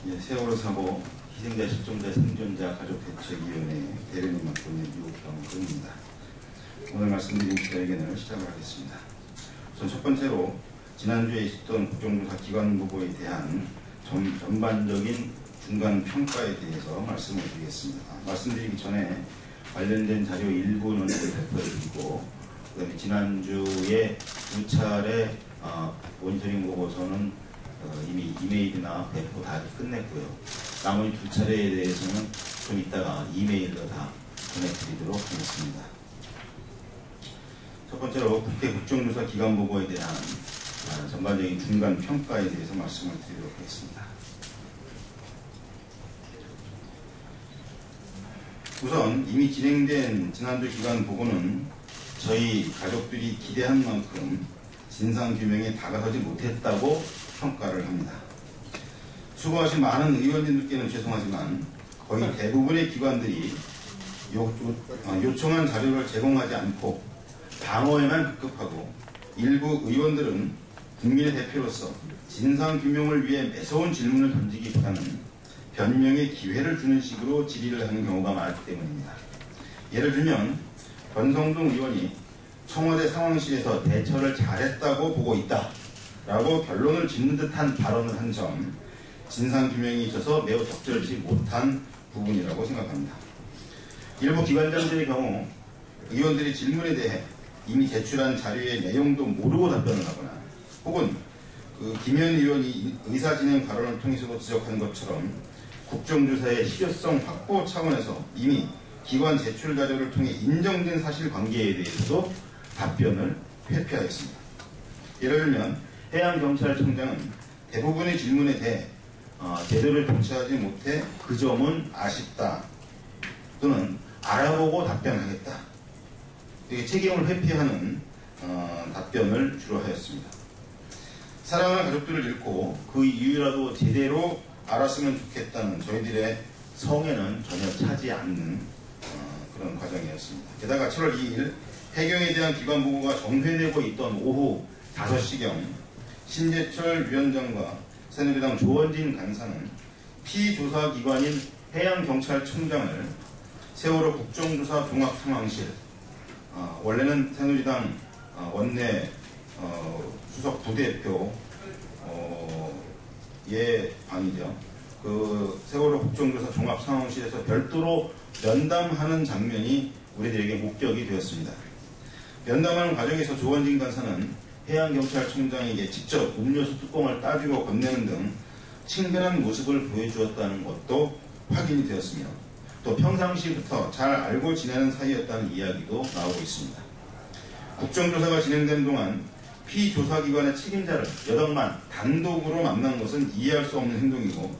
세월호 사고 희생자, 실종자, 생존자 가족대책위원회 대변인 맡고 있는 유경근입니다. 오늘 말씀드린 기자회견을 시작을 하겠습니다. 우선 첫 번째로 지난주에 있었던 국정조사 기관 보고에 대한 전반적인 중간 평가에 대해서 말씀을 드리겠습니다. 말씀드리기 전에 관련된 자료 일부는 발표드리고, 그다음에 지난주에 두 차례 모니터링 보고서는 이미 이메일이나 배포 다 끝냈고요. 나머지 두 차례에 대해서는 좀 이따가 이메일로 다 보내드리도록 하겠습니다. 첫 번째로 국회 국정조사 기관 보고에 대한 전반적인 중간 평가에 대해서 말씀을 드리도록 하겠습니다. 우선 이미 진행된 지난주 기관 보고는 저희 가족들이 기대한 만큼 진상규명에 다가서지 못했다고 평가를 합니다. 수고하신 많은 의원님들께는 죄송하지만 거의 대부분의 기관들이 요청한 자료를 제공하지 않고 방어에만 급급하고, 일부 의원들은 국민의 대표로서 진상규명을 위해 매서운 질문을 던지기보다는 변명의 기회를 주는 식으로 질의를 하는 경우가 많기 때문입니다. 예를 들면 권성동 의원이 청와대 상황실에서 대처를 잘했다고 보고 있다 라고 결론을 짓는 듯한 발언을 한 점, 진상규명에 있어서 매우 적절치 못한 부분이라고 생각합니다. 일부 기관장들의 경우 의원들이 질문에 대해 이미 제출한 자료의 내용도 모르고 답변을 하거나, 혹은 김현 의원이 의사진행 발언을 통해서도 지적한 것처럼 국정조사의 실효성 확보 차원에서 이미 기관 제출 자료를 통해 인정된 사실관계에 대해서도 답변을 회피하였습니다. 예를 들면 해양경찰청장은 대부분의 질문에 대해 제대로 조치하지 못해 그 점은 아쉽다 또는 알아보고 답변하겠다, 이렇게 책임을 회피하는 답변을 주로 하였습니다. 사랑하는 가족들을 잃고 그 이유라도 제대로 알았으면 좋겠다는 저희들의 성에는 전혀 차지 않는 그런 과정이었습니다. 게다가 7월 2일 해경에 대한 기관 보고가 정회되고 있던 오후 5시경 신재철 위원장과 새누리당 조원진 간사는 피조사기관인 해양경찰청장을 세월호 국정조사 종합상황실, 원래는 새누리당 원내 수석 부대표의 방이죠. 그 세월호 국정조사 종합상황실에서 별도로 면담하는 장면이 우리들에게 목격이 되었습니다. 면담하는 과정에서 조원진 간사는 해양경찰청장에게 직접 음료수 뚜껑을 따주고 건네는 등 친근한 모습을 보여주었다는 것도 확인이 되었으며, 또 평상시부터 잘 알고 지내는 사이였다는 이야기도 나오고 있습니다. 국정조사가 진행된 동안 피조사기관의 책임자를 여덟만 단독으로 만난 것은 이해할 수 없는 행동이고,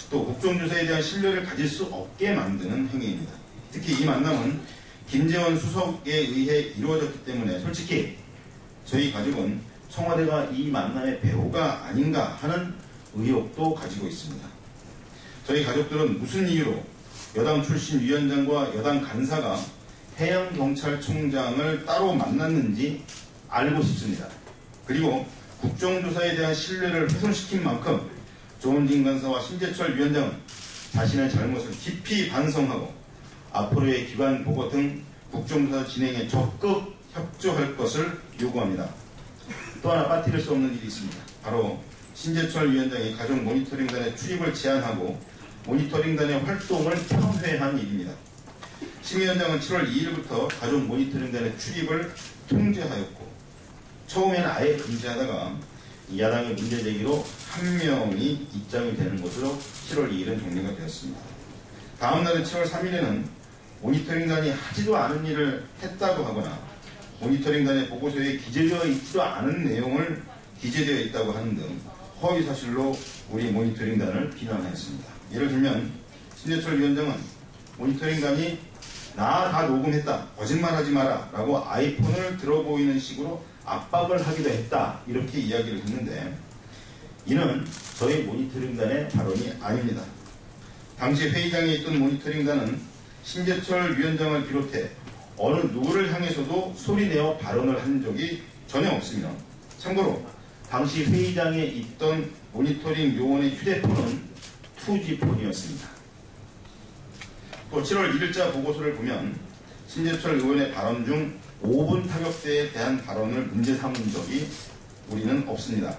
또 국정조사에 대한 신뢰를 가질 수 없게 만드는 행위입니다. 특히 이 만남은 김재원 수석에 의해 이루어졌기 때문에 솔직히 저희 가족은 청와대가 이 만남의 배후가 아닌가 하는 의혹도 가지고 있습니다. 저희 가족들은 무슨 이유로 여당 출신 위원장과 여당 간사가 해양경찰청장을 따로 만났는지 알고 싶습니다. 그리고 국정조사에 대한 신뢰를 훼손시킨 만큼 조원진 간사와 신재철 위원장은 자신의 잘못을 깊이 반성하고 앞으로의 기관 보고 등 국정조사 진행에 적극 협조할 것을 요구합니다. 또 하나 빠뜨릴 수 없는 일이 있습니다. 바로 신재철 위원장이 가족 모니터링단의 출입을 제안하고 모니터링단의 활동을 평회한 일입니다. 심 위원장은 7월 2일부터 가족 모니터링단의 출입을 통제하였고, 처음에는 아예 금지하다가 야당의 문제 제기로 한 명이 입장이 되는 것으로 7월 2일은 종료가 되었습니다. 다음 날인 7월 3일에는 모니터링단이 하지도 않은 일을 했다고 하거나 모니터링단의 보고서에 기재되어 있지도 않은 내용을 기재되어 있다고 하는 등 허위 사실로 우리 모니터링단을 비난하였습니다. 예를 들면 신재철 위원장은 모니터링단이 나 다 녹음했다, 거짓말하지 마라 라고 아이폰을 들어 보이는 식으로 압박을 하기도 했다, 이렇게 이야기를 했는데, 이는 저희 모니터링단의 발언이 아닙니다. 당시 회의장에 있던 모니터링단은 신재철 위원장을 비롯해 어느 누구를 향해서도 소리내어 발언을 한 적이 전혀 없으며, 참고로 당시 회의장에 있던 모니터링 요원의 휴대폰은 투지폰이었습니다. 또 7월 1일자 보고서를 보면 신재철 의원의 발언 중 5분 타격대에 대한 발언을 문제 삼은 적이 우리는 없습니다.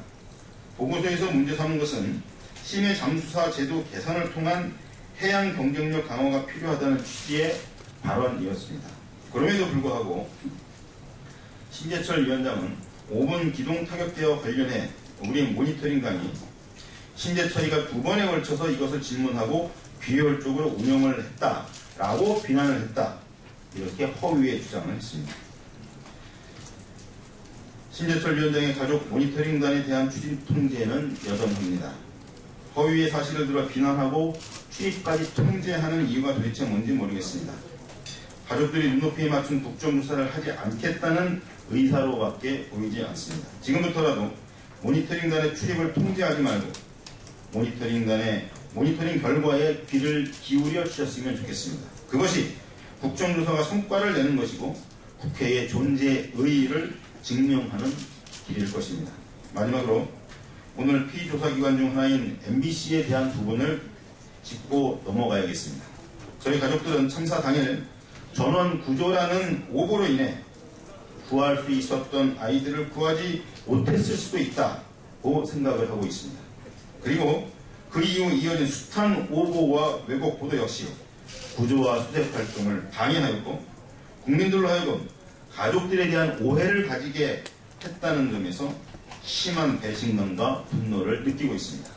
보고서에서 문제 삼은 것은 심해 잠수사 제도 개선을 통한 해양 경쟁력 강화가 필요하다는 취지의 발언이었습니다. 그럼에도 불구하고 신재철 위원장은 5분 기동 타격대와 관련해 우리 모니터링단이 신재철이가 2번에 걸쳐서 이것을 질문하고 비효율적으로 운영을 했다라고 비난을 했다. 이렇게 허위의 주장을 했습니다. 신재철 위원장의 가족 모니터링단에 대한 출입 통제는 여전합니다. 허위의 사실을 들어 비난하고 출입까지 통제하는 이유가 도대체 뭔지 모르겠습니다. 가족들이 눈높이에 맞춘 국정조사를 하지 않겠다는 의사로밖에 보이지 않습니다. 지금부터라도 모니터링단의 출입을 통제하지 말고 모니터링 결과에 귀를 기울여 주셨으면 좋겠습니다. 그것이 국정조사가 성과를 내는 것이고 국회의 존재의 의의를 증명하는 길일 것입니다. 마지막으로 오늘 피조사기관 중 하나인 MBC에 대한 부분을 짚고 넘어가야겠습니다. 저희 가족들은 참사 당일 전원 구조라는 오보로 인해 구할 수 있었던 아이들을 구하지 못했을 수도 있다고 생각을 하고 있습니다. 그리고 그 이후 이어진 숱한 오보와 왜곡 보도 역시 구조와 수색 활동을 방해하였고 국민들로 하여금 가족들에 대한 오해를 가지게 했다는 점에서 심한 배신감과 분노를 느끼고 있습니다.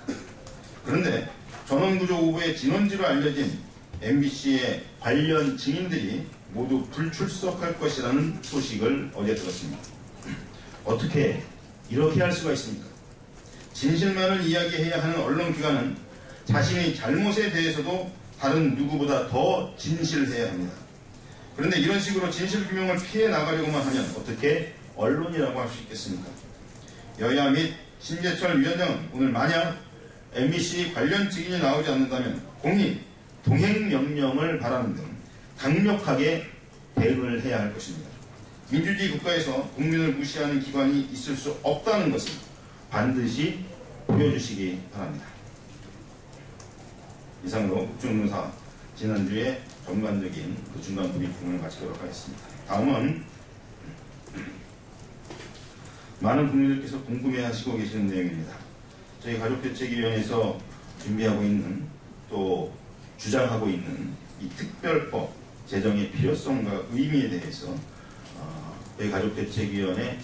그런데 전원구조 오보의 진원지로 알려진 MBC의 관련 증인들이 모두 불출석할 것이라는 소식을 어제 들었습니다. 어떻게 이렇게 할 수가 있습니까? 진실만을 이야기해야 하는 언론기관은 자신의 잘못에 대해서도 다른 누구보다 더 진실해야 합니다. 그런데 이런 식으로 진실규명을 피해 나가려고만 하면 어떻게 언론이라고 할 수 있겠습니까? 여야 및 신재철 위원장은 오늘 만약 MBC 관련 증인이 나오지 않는다면 공히 동행명령을 바라는 등 강력하게 대응을 해야 할 것입니다. 민주주의 국가에서 국민을 무시하는 기관이 있을 수 없다는 것을 반드시 보여주시기 바랍니다. 이상으로 국정조사 지난주에 전반적인 그 중간 브리핑을 마치도록 하겠습니다. 다음은 많은 국민들께서 궁금해하시고 계시는 내용입니다. 저희 가족대책위원회에서 준비하고 있는 또 주장하고 있는 이 특별법 제정의 필요성과 의미에 대해서 저희 가족대책위원회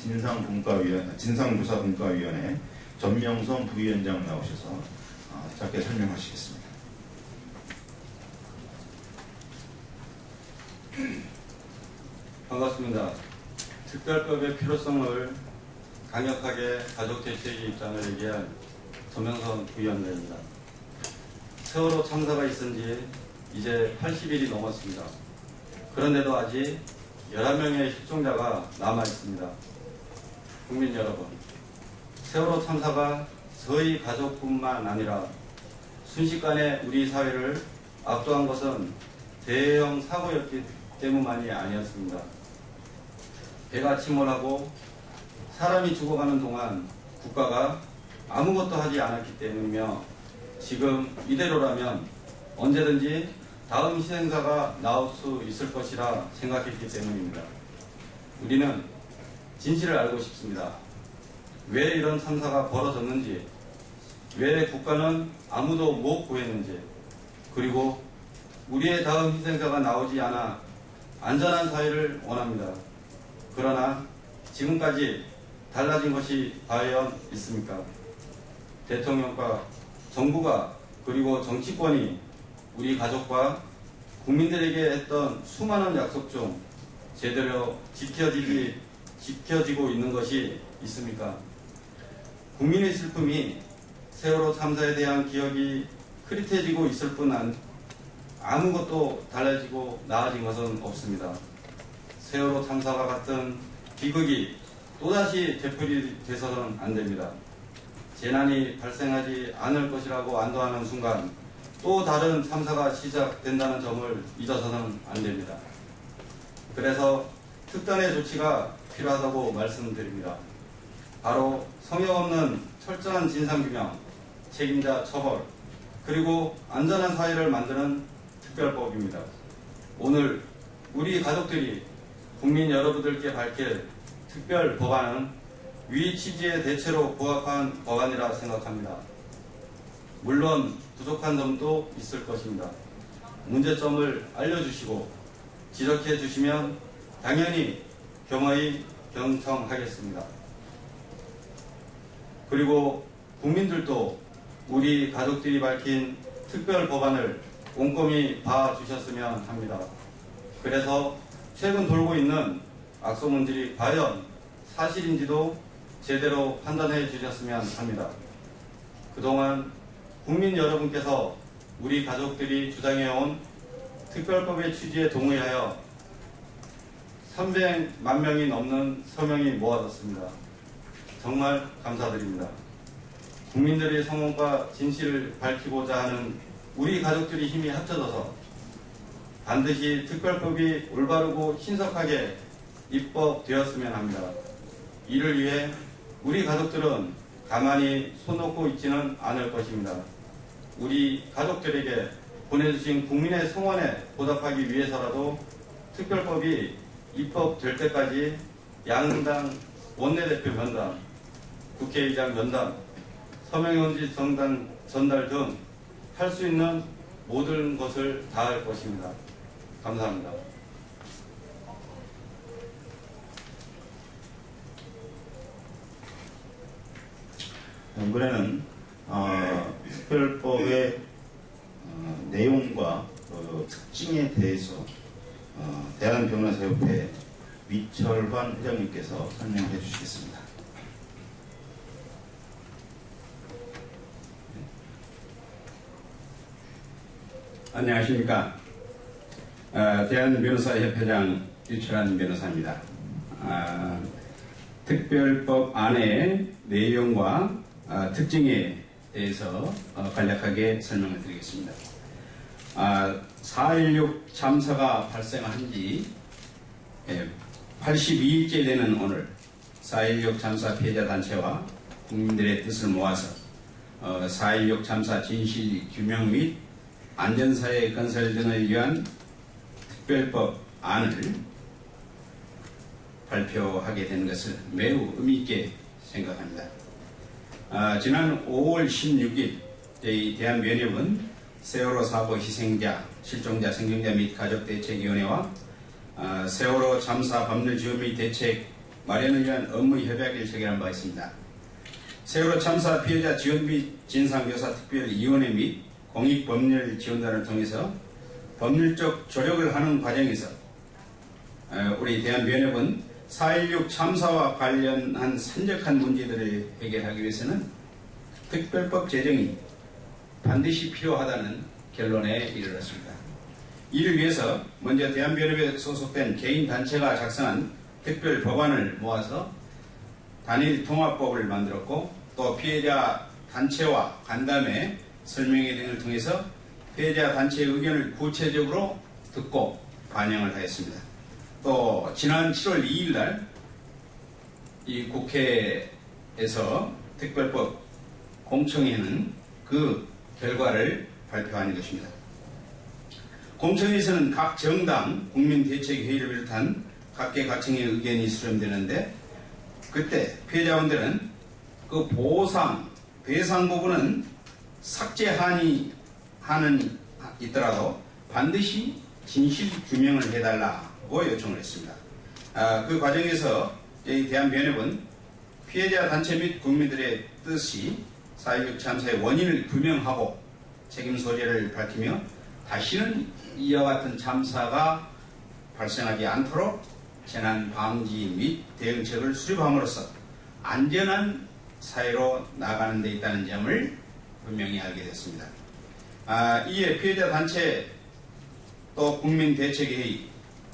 진상조사분과위원회 전명선 부위원장 나오셔서 짧게 설명하시겠습니다. 반갑습니다. 특별법의 필요성을 강력하게 가족대책의 입장을 얘기한 전명선 부위원장입니다. 세월호 참사가 있은 지 이제 80일이 넘었습니다. 그런데도 아직 11명의 실종자가 남아있습니다. 국민 여러분, 세월호 참사가 저희 가족뿐만 아니라 순식간에 우리 사회를 압도한 것은 대형 사고였기 때문만이 아니었습니다. 배가 침몰하고 사람이 죽어가는 동안 국가가 아무것도 하지 않았기 때문이며 지금 이대로라면 언제든지 다음 희생자가 나올 수 있을 것이라 생각했기 때문입니다. 우리는 진실을 알고 싶습니다. 왜 이런 참사가 벌어졌는지, 왜 국가는 아무도 못 구했는지, 그리고 우리의 다음 희생자가 나오지 않아 안전한 사회를 원합니다. 그러나 지금까지 달라진 것이 과연 있습니까? 대통령과 정부가 그리고 정치권이 우리 가족과 국민들에게 했던 수많은 약속 중 제대로 지켜지고 있는 것이 있습니까? 국민의 슬픔이 세월호 참사에 대한 기억이 흐릿해지고 있을 뿐 아무것도 달라지고 나아진 것은 없습니다. 세월호 참사와 같은 비극이 또다시 되풀이돼서는 안 됩니다. 재난이 발생하지 않을 것이라고 안도하는 순간 또 다른 참사가 시작된다는 점을 잊어서는 안 됩니다. 그래서 특단의 조치가 필요하다고 말씀드립니다. 바로 성역 없는 철저한 진상규명, 책임자 처벌, 그리고 안전한 사회를 만드는 특별법입니다. 오늘 우리 가족들이 국민 여러분들께 밝힐 특별 법안은 위 취지의 대체로 부합한 법안이라 생각합니다. 물론 부족한 점도 있을 것입니다. 문제점을 알려주시고 지적해 주시면 당연히 겸허히 경청하겠습니다. 그리고 국민들도 우리 가족들이 밝힌 특별 법안을 꼼꼼히 봐주셨으면 합니다. 그래서 최근 돌고 있는 악소문들이 과연 사실인지도 제대로 판단해 주셨으면 합니다. 그동안 국민 여러분께서 우리 가족들이 주장해온 특별법의 취지에 동의하여 300만 명이 넘는 서명이 모아졌습니다. 정말 감사드립니다. 국민들의 성원과 진실을 밝히고자 하는 우리 가족들의 힘이 합쳐져서 반드시 특별법이 올바르고 신속하게 입법되었으면 합니다. 이를 위해 우리 가족들은 가만히 손 놓고 있지는 않을 것입니다. 우리 가족들에게 보내주신 국민의 성원에 보답하기 위해서라도 특별법이 입법될 때까지 양당 원내대표 면담, 국회의장 면담, 서명용지 전달 등 할 수 있는 모든 것을 다할 것입니다. 감사합니다. 이번에는 특별법의 내용과 특징에 대해서 대한변호사협회 위철환 회장님께서 설명해 주시겠습니다. 안녕하십니까. 대한변호사협회장 위철환 변호사입니다. 특별법 안의 내용과 특징에 대해서 간략하게 설명을 드리겠습니다. 4.16 참사가 발생한 지 82일째 되는 오늘 4.16 참사 피해자 단체와 국민들의 뜻을 모아서 4.16 참사 진실 규명 및 안전사회 건설 등을 위한 특별법 안을 발표하게 된 것을 매우 의미있게 생각합니다. 지난 5월 16일 저희 대한변협은 세월호 사고 희생자, 실종자, 생존자 및 가족대책위원회와 세월호 참사 법률 지원 및 대책 마련을 위한 업무 협약을 체결한 바 있습니다. 세월호 참사 피해자 지원 및 진상조사 특별위원회 및 공익법률 지원단을 통해서 법률적 조력을 하는 과정에서 우리 대한변협은 4.16 참사와 관련한 산적한 문제들을 해결하기 위해서는 특별법 제정이 반드시 필요하다는 결론에 이르렀습니다. 이를 위해서 먼저 대한변협에 소속된 개인단체가 작성한 특별법안을 모아서 단일 통합법을 만들었고, 또 피해자 단체와 간담회, 설명회 등을 통해서 피해자 단체의 의견을 구체적으로 듣고 반영을 하였습니다. 또 지난 7월 2일 날 이 국회에서 특별법 공청회는 그 결과를 발표하는 것입니다. 공청회에서는 각 정당 국민대책회의를 비롯한 각계각층의 의견이 수렴되는데, 그때 피해자분들은 그 보상, 배상 부분은 삭제하는 있더라도 반드시 진실 규명을 해달라고 요청을 했습니다. 그 과정에서 저희 대한변협은 피해자 단체 및 국민들의 뜻이 4.16 참사의 원인을 규명하고 책임 소재를 밝히며 다시는 이와 같은 참사가 발생하지 않도록 재난 방지 및 대응책을 수립함으로써 안전한 사회로 나가는 데 있다는 점을 분명히 알게 됐습니다. 이에 피해자 단체 또 국민대책회의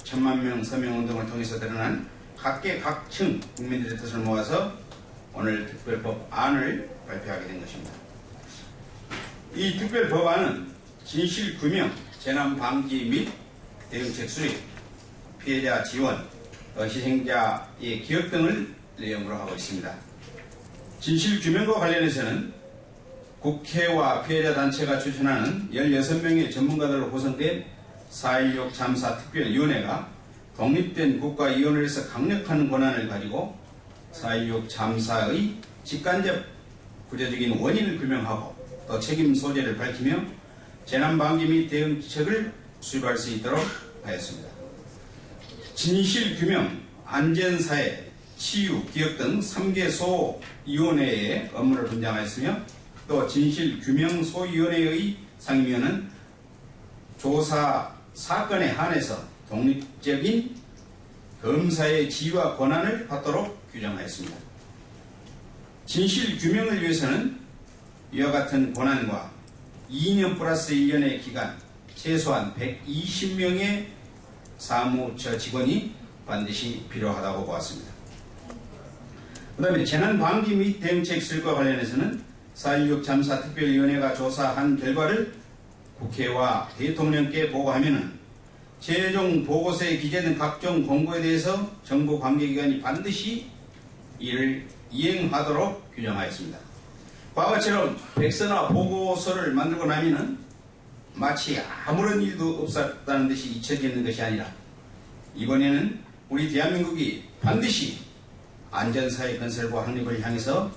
1000만 명 서명운동을 통해서 드러난 각계각층 국민들의 뜻을 모아서 오늘 특별법 안을 발표하게 된 것입니다. 이 특별법안은 진실규명, 재난방지 및 대응책 수립, 피해자 지원, 희생자의 기억 등을 내용으로 하고 있습니다. 진실규명과 관련해서는 국회와 피해자 단체가 추천하는 16명의 전문가들로 구성된 4.16 참사 특별위원회가 독립된 국가위원회에서 강력한 권한을 가지고 4.16 참사의 직간접 구조적인 원인을 규명하고 또 책임 소재를 밝히며 재난방지 및 대응책을 수립할 수 있도록 하였습니다. 진실규명, 안전사회, 치유, 기억 등 3개 소위원회의 업무를 분장하였으며 또 진실규명소위원회의 상임위원은 조사 사건에 한해서 독립적인 검사의 지위와 권한을 받도록 규정하였습니다. 진실규명을 위해서는 이와 같은 권한과 2년 플러스 1년의 기간, 최소한 120명의 사무처 직원이 반드시 필요하다고 보았습니다. 그 다음에 재난방지 및 대응책 수립과 관련해서는 4.16 참사 특별위원회가 조사한 결과를 국회와 대통령께 보고하면은 최종 보고서에 기재된 각종 공고에 대해서 정부 관계기관이 반드시 이를 이행하도록 규정하였습니다. 과거처럼 백서나 보고서를 만들고 나면은 마치 아무런 일도 없었다는 듯이 잊혀지는 것이 아니라 이번에는 우리 대한민국이 반드시 안전사회 건설과 확립을 향해서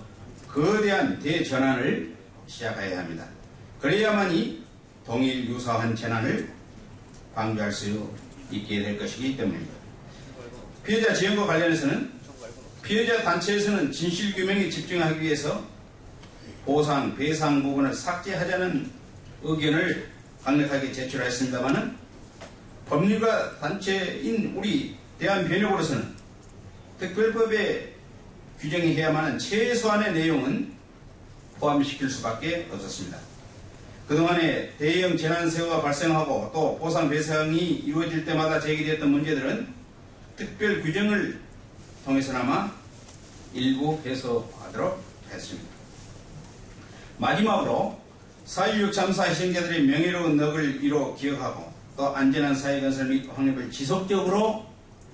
거대한 대전환을 시작해야 합니다. 그래야만이 동일 유사한 재난을 방지할 수 있게 될 것이기 때문입니다. 피해자 지원과 관련해서는 피해자 단체에서는 진실규명에 집중하기 위해서 보상, 배상 부분을 삭제하자는 의견을 강력하게 제출하였습니다마는 법률가 단체인 우리 대한변협으로서는 특별법에 규정해야만 하는 최소한의 내용은 포함시킬 수밖에 없었습니다. 그동안에 대형 재난사고가 발생하고 또 보상 배상이 이루어질 때마다 제기됐던 문제들은 특별 규정을 통해서나마 일부 해소하도록 했습니다. 마지막으로 4.16 참사 희생자들의 명예로운 넋을 이뤄 기억하고 또 안전한 사회건설 및 확립을 지속적으로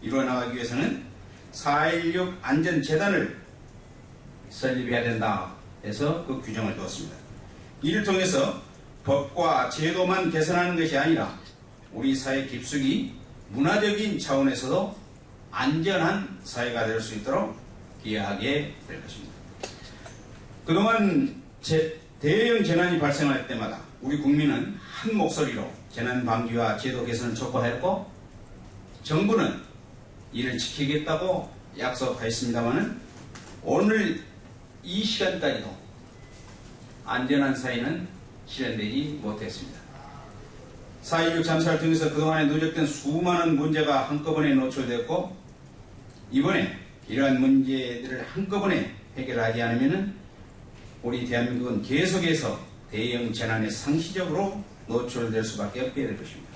이루어나가기 위해서는 4.16 안전재단을 설립해야 된다 해서 그 규정을 두었습니다. 이를 통해서 법과 제도만 개선하는 것이 아니라 우리 사회 깊숙이 문화적인 차원에서도 안전한 사회가 될 수 있도록 기여하게 될 것입니다. 그동안 대형 재난이 발생할 때마다 우리 국민은 한 목소리로 재난 방지와 제도 개선을 촉구하였고 정부는 이를 지키겠다고 약속하였습니다마는 오늘 이 시간까지도 안전한 사회는 실현되지 못했습니다. 4.16 참사를 통해서 그동안에 누적된 수많은 문제가 한꺼번에 노출되었고 이번에 이러한 문제들을 한꺼번에 해결하지 않으면 우리 대한민국은 계속해서 대형 재난에 상시적으로 노출될 수밖에 없게 될 것입니다.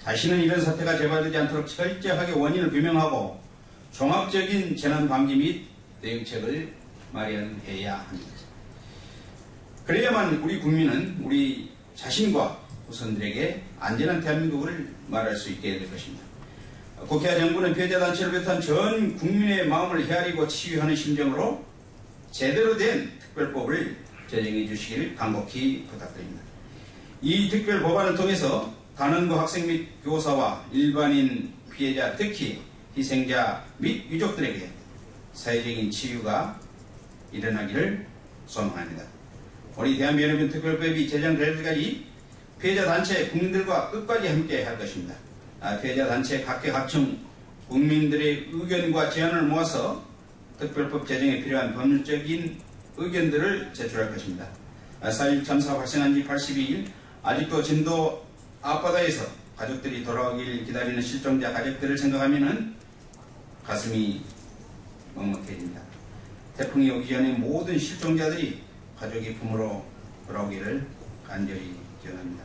다시는 이런 사태가 재발되지 않도록 철저하게 원인을 규명하고 종합적인 재난 방지 및 대응책을 마련해야 합니다. 그래야만 우리 국민은 우리 자신과 후손들에게 안전한 대한민국을 말할 수 있게 될 것입니다. 국회와 정부는 피해자 단체를 비롯한 전 국민의 마음을 헤아리고 치유하는 심정으로 제대로 된 특별법을 제정해 주시기를 간곡히 부탁드립니다. 이 특별 법안을 통해서 단원고 학생 및 교사와 일반인 피해자, 특히 희생자 및 유족들에게 사회적인 치유가 일어나기를 소망합니다. 우리 대한변협은 특별법이 제정될 때까지 피해자 단체 국민들과 끝까지 함께 할 것입니다. 피해자 단체 각계각층 국민들의 의견과 제안을 모아서 특별법 제정에 필요한 법률적인 의견들을 제출할 것입니다. 4.16 참사가 발생한 지 82일 아직도 진도 앞바다에서 가족들이 돌아오길 기다리는 실종자 가족들을 생각하면 가슴이 먹먹해집니다. 태풍이 오기 전에 모든 실종자들이 가족의 품으로 돌아오기를 간절히 기원합니다.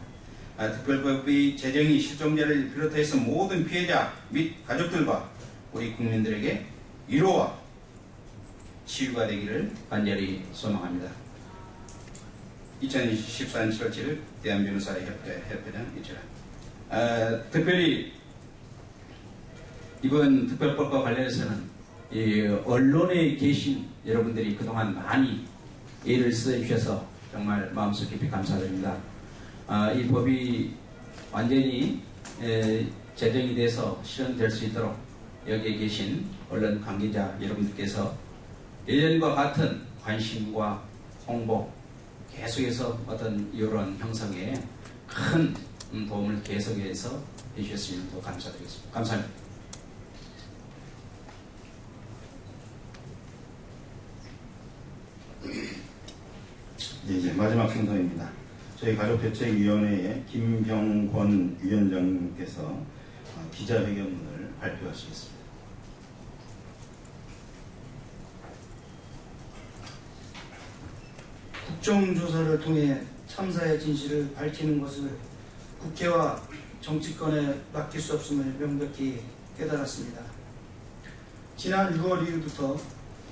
특별법의 제정이 실종자를 비롯해서 모든 피해자 및 가족들과 우리 국민들에게 위로와 치유가 되기를 간절히 소망합니다. 2014년 7월 7일 대한변호사협회장 이철환. 특별히 이번 특별법과 관련해서는 언론에 계신 여러분들이 그동안 많이 애를 써주셔서 정말 마음속 깊이 감사드립니다. 이 법이 완전히 제정이 돼서 실현될 수 있도록 여기에 계신 언론 관계자 여러분들께서 예전과 같은 관심과 홍보, 계속해서 어떤 여론 형성에 큰 도움을 계속해서 해주셨으면 더 감사드리겠습니다. 감사합니다. 이제 마지막 순서입니다. 저희 가족대책위원회의 김병권 위원장님께서 기자회견문을 발표하시겠습니다. 국정조사를 통해 참사의 진실을 밝히는 것을 국회와 정치권에 맡길 수 없음을 명백히 깨달았습니다. 지난 6월 2일부터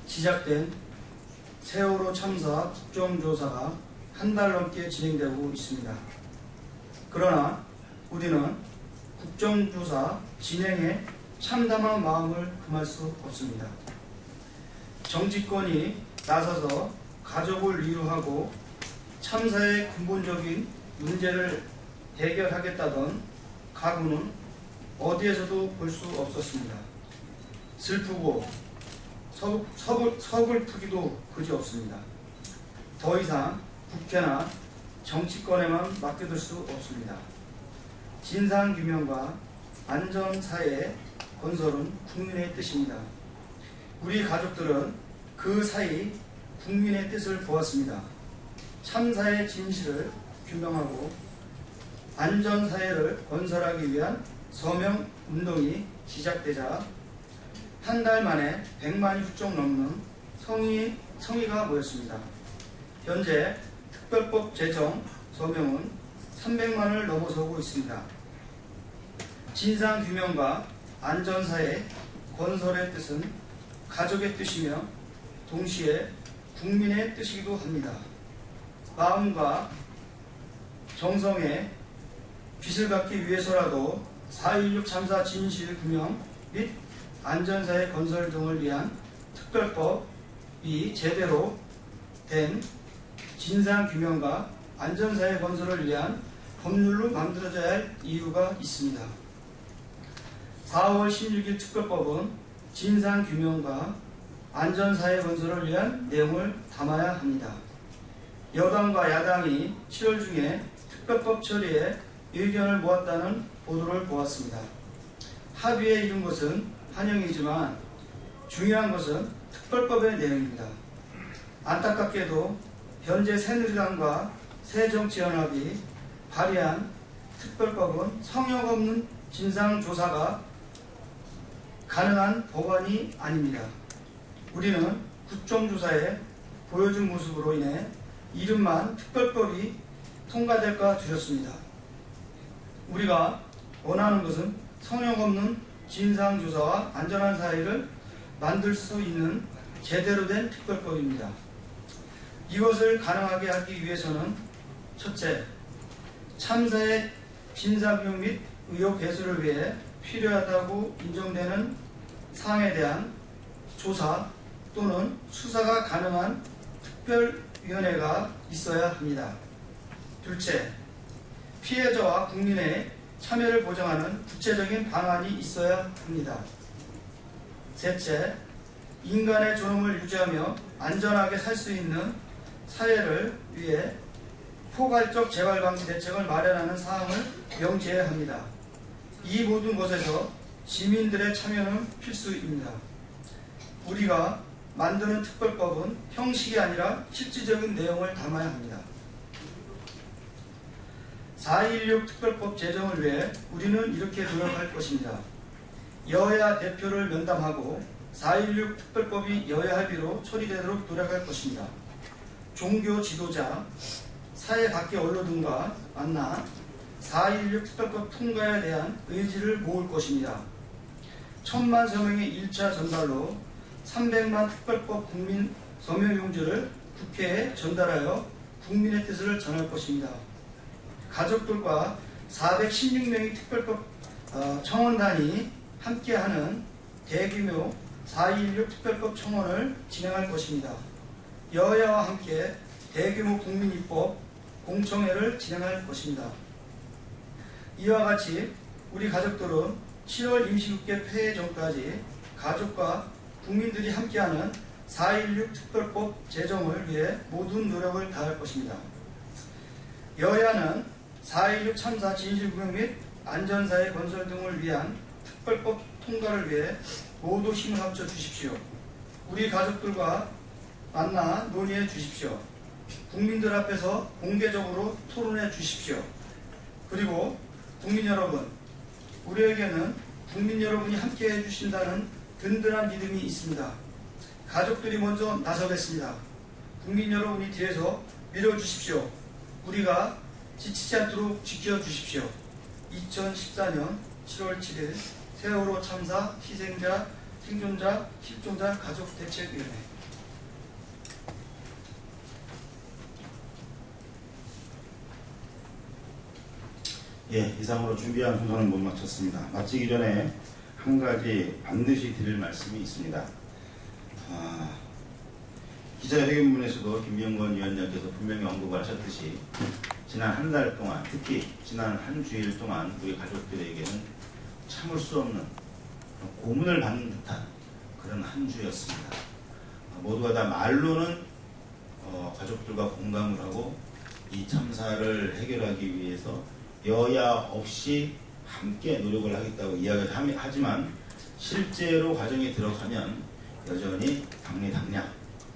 시작된 세월호 참사 국정조사가 한 달 넘게 진행되고 있습니다. 그러나 우리는 국정조사 진행에 참담한 마음을 금할 수 없습니다. 정치권이 나서서 가족을 위로하고 참사의 근본적인 문제를 해결하겠다던 각오는 어디에서도 볼 수 없었습니다. 슬프고 서글프기도 그지없습니다. 더 이상 국회나 정치권에만 맡겨둘 수 없습니다. 진상규명과 안전사회 건설은 국민의 뜻입니다. 우리 가족들은 그 사이 국민의 뜻을 보았습니다. 참사의 진실을 규명하고 안전사회를 건설하기 위한 서명운동이 시작되자 한 달 만에 100만이 훌쩍 넘는 성의가 모였습니다. 현재 특별법 제정 서명은 300만을 넘어서고 있습니다. 진상규명과 안전사회 건설의 뜻은 가족의 뜻이며 동시에 국민의 뜻이기도 합니다. 마음과 정성에 빛을 갖기 위해서라도 4.16 참사 진실 규명 및 안전사회 건설 등을 위한 특별법이 제대로 된 진상규명과 안전사회 건설을 위한 법률로 만들어져야 할 이유가 있습니다. 4월 16일 특별법은 진상규명과 안전사회 건설을 위한 내용을 담아야 합니다. 여당과 야당이 7월 중에 특별법 처리에 의견을 모았다는 보도를 보았습니다. 합의에 이른 것은 환영이지만 중요한 것은 특별법의 내용입니다. 안타깝게도 현재 새누리당과 새정치연합이 발의한 특별법은 성역 없는 진상조사가 가능한 법안이 아닙니다. 우리는 국정조사에 보여준 모습으로 인해 이름만 특별법이 통과될까 두렵습니다. 우리가 원하는 것은 성역 없는 진상조사와 안전한 사회를 만들 수 있는 제대로 된 특별법입니다. 이것을 가능하게 하기 위해서는 첫째, 참사의 진상규명 및 의혹 해소를 위해 필요하다고 인정되는 사항에 대한 조사 또는 수사가 가능한 특별위원회가 있어야 합니다. 둘째, 피해자와 국민의 참여를 보장하는 구체적인 방안이 있어야 합니다. 셋째, 인간의 존엄을 유지하며 안전하게 살 수 있는 사회를 위해 포괄적 재발 방지 대책을 마련하는 사항을 명시해야 합니다. 이 모든 것에서 시민들의 참여는 필수입니다. 우리가 만드는 특별법은 형식이 아니라 실질적인 내용을 담아야 합니다. 4.16 특별법 제정을 위해 우리는 이렇게 노력할 것입니다. 여야 대표를 면담하고 4.16 특별법이 여야 합의로 처리되도록 노력할 것입니다. 종교 지도자, 사회 각계 언론 등과 만나 4.16 특별법 통과에 대한 의지를 모을 것입니다. 1000만 서명의 1차 전달로 300만 특별법 국민 서명용지를 국회에 전달하여 국민의 뜻을 전할 것입니다. 가족들과 416명의 특별법 청원단이 함께하는 대규모 4.16 특별법 청원을 진행할 것입니다. 여야와 함께 대규모 국민입법 공청회를 진행할 것입니다. 이와 같이 우리 가족들은 7월 임시국회 폐회 전까지 가족과 국민들이 함께하는 4.16 특별법 제정을 위해 모든 노력을 다할 것입니다. 여야는 4.16 참사 진실규명 및 안전사회 건설 등을 위한 특별법 통과를 위해 모두 힘을 합쳐 주십시오. 우리 가족들과 만나 논의해 주십시오. 국민들 앞에서 공개적으로 토론해 주십시오. 그리고 국민 여러분, 우리에게는 국민 여러분이 함께해 주신다는 든든한 믿음이 있습니다. 가족들이 먼저 나서겠습니다. 국민 여러분이 뒤에서 밀어주십시오. 우리가 지치지 않도록 지켜주십시오. 2014년 7월 7일 세월호 참사 희생자, 생존자, 실종자 가족대책위원회. 예, 이상으로 준비한 순서는 못 마쳤습니다. 마치기 전에 한 가지 반드시 드릴 말씀이 있습니다. 기자회견문에서도 김명건 위원장께서 분명히 언급을 하셨듯이 지난 한 달 동안, 특히 지난 한 주일 동안 우리 가족들에게는 참을 수 없는 고문을 받는 듯한 그런 한 주였습니다. 모두가 다 말로는 가족들과 공감을 하고 이 참사를 해결하기 위해서 여야 없이 함께 노력을 하겠다고 이야기를 하지만 실제로 과정에 들어가면 여전히 당리당략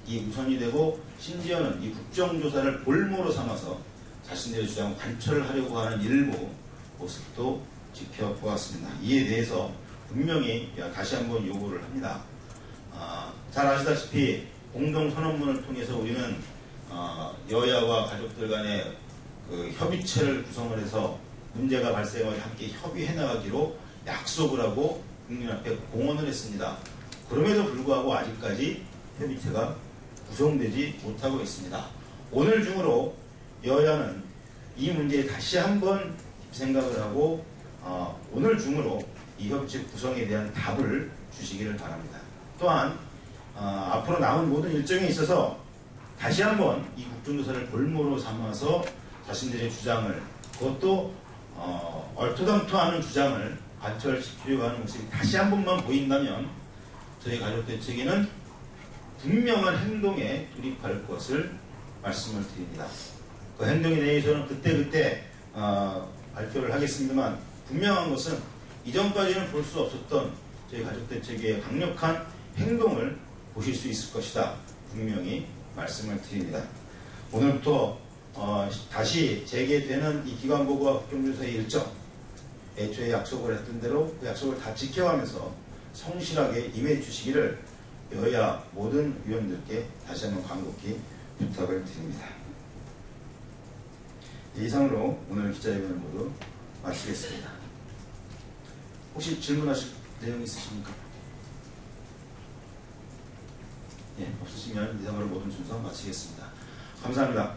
이 우선이 되고 심지어는 이 국정조사를 볼모로 삼아서 자신들의 주장을 관철을 하려고 하는 일부 모습도 지켜보았습니다. 이에 대해서 분명히 다시 한번 요구를 합니다. 잘 아시다시피 공동선언문을 통해서 우리는 여야와 가족들 간의 그 협의체를 구성을 해서 문제가 발생하면 함께 협의해 나가기로 약속을 하고 국민 앞에 공언을 했습니다. 그럼에도 불구하고 아직까지 협의체가 구성되지 못하고 있습니다. 오늘 중으로 여야는 이 문제에 다시 한번 생각을 하고 오늘 중으로 이 협의체 구성에 대한 답을 주시기를 바랍니다. 또한 앞으로 남은 모든 일정에 있어서 다시 한번 이 국정조사를 볼모로 삼아서 자신들의 주장을, 그것도 얼토당토하는 주장을 관철시키려고 하는 모습이 다시 한 번만 보인다면 저희 가족대책위는 분명한 행동에 돌입할 것을 말씀을 드립니다. 그 행동에 대해서는 그때그때 발표를 하겠습니다만 분명한 것은 이전까지는 볼 수 없었던 저희 가족대책위의 강력한 행동을 보실 수 있을 것이다. 분명히 말씀을 드립니다. 오늘부터 다시 재개되는 이 기관보고와 국정조사의 일정, 애초에 약속을 했던 대로 그 약속을 다 지켜가면서 성실하게 임해 주시기를 여야 모든 위원들께 다시 한번 간곡히 부탁을 드립니다. 이상으로 오늘 기자회견을 모두 마치겠습니다. 혹시 질문하실 내용 있으십니까? 예, 없으시면 이상으로 모든 순서 마치겠습니다. 감사합니다.